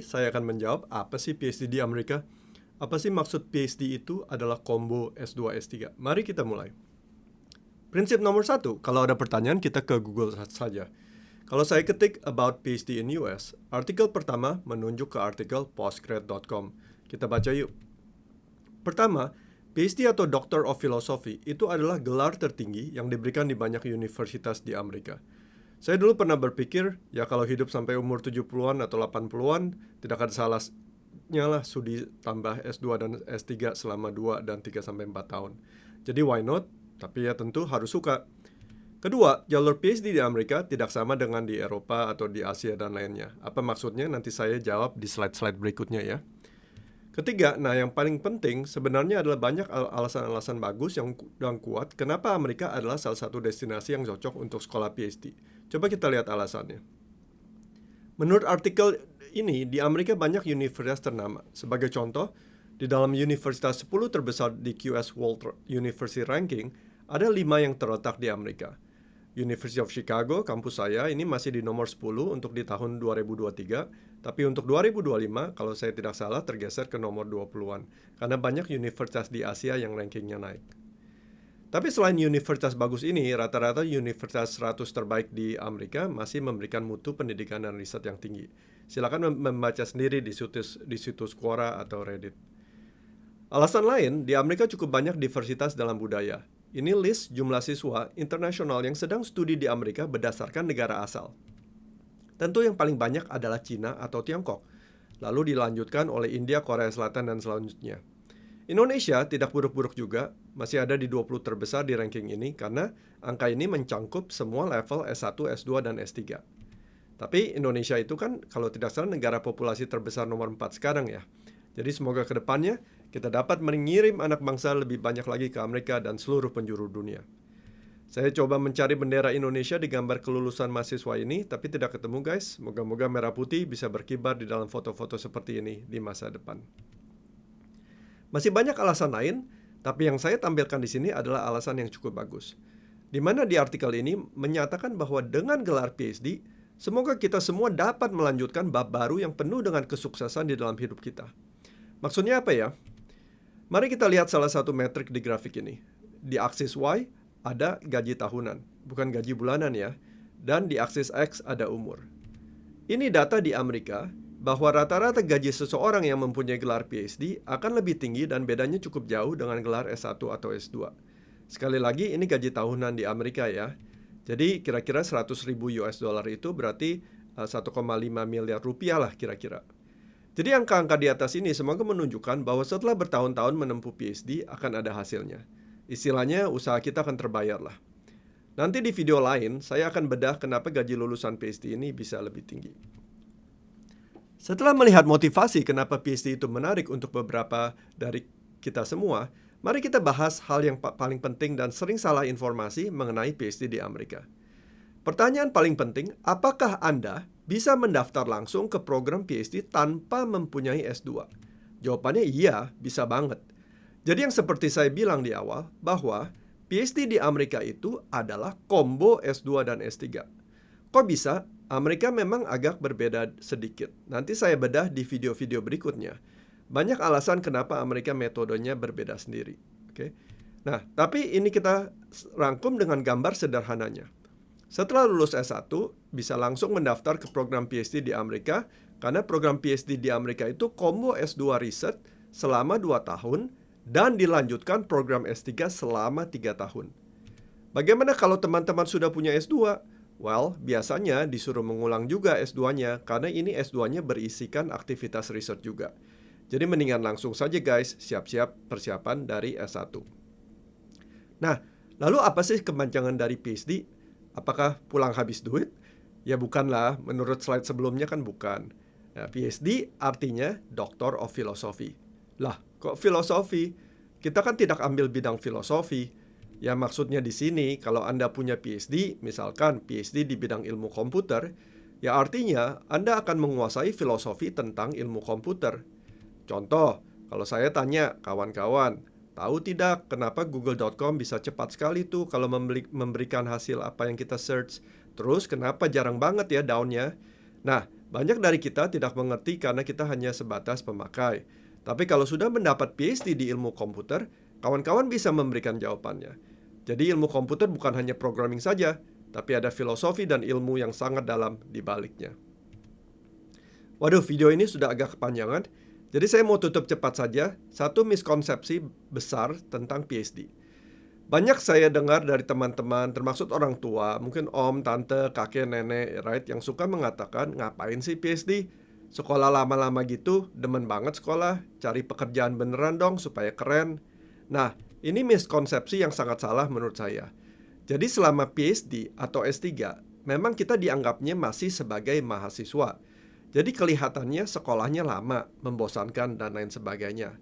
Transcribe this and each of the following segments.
Saya akan menjawab, apa sih PhD di Amerika? Apa sih maksud PhD itu adalah combo S2, S3? Mari kita mulai. Prinsip nomor 1, kalau ada pertanyaan kita ke Google saja. Kalau saya ketik about PhD in US, artikel pertama menunjuk ke artikel postgrad.com. Kita baca yuk. Pertama, PhD atau Doctor of Philosophy itu adalah gelar tertinggi yang diberikan di banyak universitas di Amerika. Saya dulu pernah berpikir, ya kalau hidup sampai umur 70-an atau 80-an, tidak ada salahnya lah studi tambah S2 dan S3 selama 2 dan 3-4 tahun. Jadi why not? Tapi ya tentu harus suka. Kedua, jalur PhD di Amerika tidak sama dengan di Eropa atau di Asia dan lainnya. Apa maksudnya? Nanti saya jawab di slide-slide berikutnya ya. Ketiga, nah yang paling penting sebenarnya adalah banyak alasan-alasan bagus yang kuat kenapa Amerika adalah salah satu destinasi yang cocok untuk sekolah PhD. Coba kita lihat alasannya. Menurut artikel ini, di Amerika banyak universitas ternama. Sebagai contoh, di dalam universitas 10 terbesar di QS World University Ranking, ada 5 yang terletak di Amerika. University of Chicago, kampus saya, ini masih di nomor 10 untuk di tahun 2023, tapi untuk 2025, kalau saya tidak salah, tergeser ke nomor 20-an, karena banyak universitas di Asia yang rankingnya naik. Tapi selain universitas bagus ini, rata-rata universitas 100 terbaik di Amerika masih memberikan mutu pendidikan dan riset yang tinggi. Silakan membaca sendiri di situs Quora atau Reddit. Alasan lain, di Amerika cukup banyak diversitas dalam budaya. Ini list jumlah siswa internasional yang sedang studi di Amerika berdasarkan negara asal. Tentu yang paling banyak adalah Cina atau Tiongkok, lalu dilanjutkan oleh India, Korea Selatan, dan selanjutnya. Indonesia tidak buruk-buruk juga, masih ada di 20 terbesar di ranking ini karena angka ini mencangkup semua level S1, S2, dan S3. Tapi Indonesia itu kan kalau tidak salah negara populasi terbesar nomor 4 sekarang ya. Jadi semoga ke depannya kita dapat mengirim anak bangsa lebih banyak lagi ke Amerika dan seluruh penjuru dunia. Saya coba mencari bendera Indonesia di gambar kelulusan mahasiswa ini, tapi tidak ketemu guys. Moga-moga merah putih bisa berkibar di dalam foto-foto seperti ini di masa depan. Masih banyak alasan lain, tapi yang saya tampilkan di sini adalah alasan yang cukup bagus. Di mana di artikel ini menyatakan bahwa dengan gelar PhD, semoga kita semua dapat melanjutkan bab baru yang penuh dengan kesuksesan di dalam hidup kita. Maksudnya apa ya? Mari kita lihat salah satu metrik di grafik ini. Di aksis Y ada gaji tahunan, bukan gaji bulanan ya. Dan di aksis X ada umur. Ini data di Amerika bahwa rata-rata gaji seseorang yang mempunyai gelar PhD akan lebih tinggi dan bedanya cukup jauh dengan gelar S1 atau S2. Sekali lagi ini gaji tahunan di Amerika ya. Jadi kira-kira 100.000 US dollar itu berarti 1,5 miliar rupiah lah kira-kira. Jadi angka-angka di atas ini semoga menunjukkan bahwa setelah bertahun-tahun menempuh PhD akan ada hasilnya. Istilahnya usaha kita akan terbayar lah. Nanti di video lain saya akan bedah kenapa gaji lulusan PhD ini bisa lebih tinggi. Setelah melihat motivasi kenapa PhD itu menarik untuk beberapa dari kita semua, mari kita bahas hal yang paling penting dan sering salah informasi mengenai PhD di Amerika. Pertanyaan paling penting, apakah Anda bisa mendaftar langsung ke program PhD tanpa mempunyai S2? Jawabannya iya, bisa banget. Jadi yang seperti saya bilang di awal, bahwa PhD di Amerika itu adalah combo S2 dan S3. Kok bisa? Amerika memang agak berbeda sedikit. Nanti saya bedah di video-video berikutnya. Banyak alasan kenapa Amerika metodenya berbeda sendiri. Oke. Nah, tapi ini kita rangkum dengan gambar sederhananya. Setelah lulus S1, bisa langsung mendaftar ke program PhD di Amerika, karena program PhD di Amerika itu combo S2 riset selama 2 tahun, dan dilanjutkan program S3 selama 3 tahun. Bagaimana kalau teman-teman sudah punya S2? Well, biasanya disuruh mengulang juga S2-nya, karena ini S2-nya berisikan aktivitas riset juga. Jadi mendingan langsung saja guys, siap-siap persiapan dari S1. Nah, lalu apa sih kepanjangan dari PhD? Apakah pulang habis duit? Ya bukanlah, menurut slide sebelumnya kan bukan. Nah, PhD artinya Doctor of Philosophy. Lah, kok filosofi? Kita kan tidak ambil bidang filosofi. Ya maksudnya di sini, kalau Anda punya PhD, misalkan PhD di bidang ilmu komputer, ya artinya Anda akan menguasai filosofi tentang ilmu komputer. Contoh, kalau saya tanya kawan-kawan, tahu tidak kenapa Google.com bisa cepat sekali tuh kalau memberikan hasil apa yang kita search? Terus kenapa jarang banget ya down-nya? Nah, Banyak dari kita tidak mengerti karena kita hanya sebatas pemakai. Tapi kalau sudah mendapat PhD di ilmu komputer, kawan-kawan bisa memberikan jawabannya. Jadi ilmu komputer bukan hanya programming saja, tapi ada filosofi dan ilmu yang sangat dalam di baliknya. Waduh, video ini sudah agak kepanjangan, jadi saya mau tutup cepat saja. Satu miskonsepsi besar tentang PhD. Banyak saya dengar dari teman-teman, termasuk orang tua, mungkin om, tante, kakek, nenek, right, yang suka mengatakan, ngapain sih PhD? Sekolah lama-lama gitu, demen banget sekolah, cari pekerjaan beneran dong supaya keren. Nah, ini miskonsepsi yang sangat salah menurut saya. Jadi selama PhD atau S3, memang kita dianggapnya masih sebagai mahasiswa. Jadi kelihatannya sekolahnya lama, membosankan, dan lain sebagainya.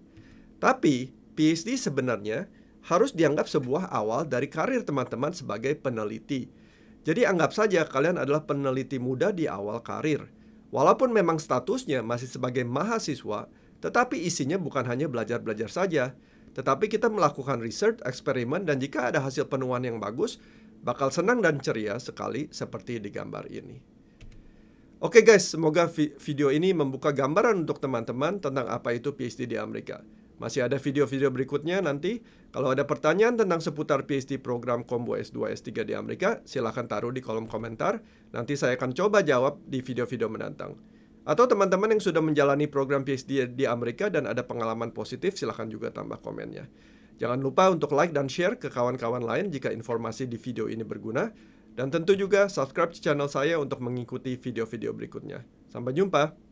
Tapi, PhD sebenarnya harus dianggap sebuah awal dari karir teman-teman sebagai peneliti. Jadi anggap saja kalian adalah peneliti muda di awal karir. Walaupun memang statusnya masih sebagai mahasiswa, tetapi isinya bukan hanya belajar-belajar saja, tetapi kita melakukan research, eksperimen, dan jika ada hasil penemuan yang bagus, bakal senang dan ceria sekali seperti di gambar ini. Oke guys, semoga video ini membuka gambaran untuk teman-teman tentang apa itu PhD di Amerika. Masih ada video-video berikutnya nanti. Kalau ada pertanyaan tentang seputar PhD program Combo S2 S3 di Amerika, silahkan taruh di kolom komentar. Nanti saya akan coba jawab di video-video mendatang. Atau teman-teman yang sudah menjalani program PhD di Amerika dan ada pengalaman positif, silahkan juga tambah komennya. Jangan lupa untuk like dan share ke kawan-kawan lain jika informasi di video ini berguna. Dan tentu juga subscribe channel saya untuk mengikuti video-video berikutnya. Sampai jumpa!